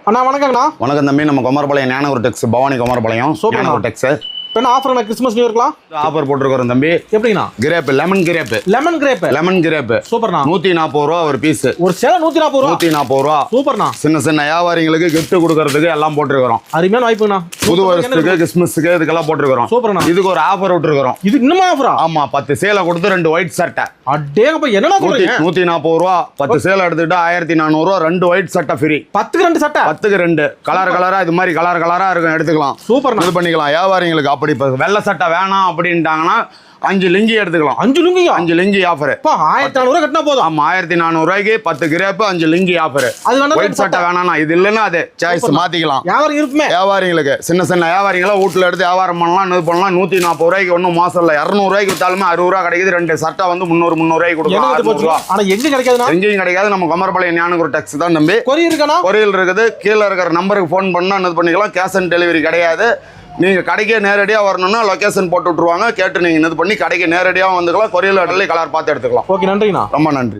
அண்ணா வணக்கங்கண்ணா. வணக்கம் தம்பி. நம்ம குமாரபாளையம் ஞானகுரு டெக்ஸ், பவானி குமாரபாளையம் ஞானகுரு டெக்ஸ். என்ன ஆஃபர் கிறிஸ்மஸ் நியூ இயர்க்கலாம் ஆஃபர் போட்டுருக்கோம் தம்பி. எப்படிண்ணா? கிரேப், லெமன் கிரேப் சூப்பர்ண்ணா. 140 ரூபா ஒரு பீஸ். ஒரு சேலை 140 ரூபா. 140 ரூபா. சூப்பர்ண்ணா. சின்ன சின்ன வியாபாரிகளுக்கு கிஃப்ட் கொடுக்கறதுக்கு எல்லாம் போட்டுருக்கோம். அருமையான வாய்ப்புண்ணா. புது வருஷத்துக்கு, கிறிஸ்மஸ்க்கு இதுக்கெல்லாம் போட்டுருக்கோம். சூப்பர்ண்ணா. இதுக்கு ஒரு ஆஃபர் விட்டுருக்கோம். இது இன்னும் ஆஃபரா? ஆமா, 10 சேலை கொடுத்து 2 ஒயிட் சட்டை. அடேங்கப்பா, என்னடா சொல்றீங்க? 140 ரூபா. 10 சேலை எடுத்துக்கிட்டா 1400 ரூபா. 2 ஒயிட் சட்டை ஃப்ரீ. 10க்கு 2 சட்டை. 10க்கு 2 கலரா இது மாதிரி கலரா இருக்கும், எடுத்துக்கலாம். சூப்பர்ண்ணா. இது பண்ணிக்கலாம் வியாபாரிகளுக்கு. அப்படி வெள்ளை சட்டை வேணாம் அப்படின்ட்டாங்கன்னா 5 லிங்கி எடுத்துக்கலாம். 5 லிங்கியா? 5 லிங்கி ஆஃபர். 1400 ரூபாய் கட்டினா போதும். ஆமா, 1400 ரூபாய்க்கு 10 கிரேப், 5 லிங்கி ஆஃபர். அது வேணா ஒயிட் சட்டை வேணாம்னா இது இல்லைன்னா அது சாய்ஸ் மாத்திக்கலாம். வியாபாரம் இருக்குமே. வியாபாரிகளுக்கு சின்ன வியாபாரிகளை வீட்டுல எடுத்து வியாபாரம் பண்ணலாம். இது பண்ணலாம். 140 ரூபாய்க்கு ஒன்றும் மாசம் இல்லை. 200 ரூபாய்க்கு வித்தாலுமே 60 ரூபா கிடைக்குது. 2 சட்டை வந்து 300 ரூபாய்க்கு கொடுக்கலாம். ஆனா எங்க கிடைக்காதுன்னா? எங்கேயும் கிடைக்காது. நம்ம குமாரபாளையம் ஞானகுரு டெக்ஸ் தான் நம்பி. கொரியர் இருக்கானா? கொரியர் இருக்குது. கீழே இருக்கிற நம்பருக்கு ஃபோன் பண்ணா இது பண்ணிக்கலாம். கேஷ் ஆன் டெலிவரி கிடையாது. நீங்க கடைக்கே நேரடியாக வரணும்னா லொகேஷன் போட்டு விட்டுருவாங்க. கேட்டு நீங்க இது பண்ணி கடைக்கு நேரடியாக வந்துக்கலாம். கொரியர் கலர் பார்த்து எடுத்துக்கலாம். ஓகே, நன்றிண்ணா. ரொம்ப நன்றி.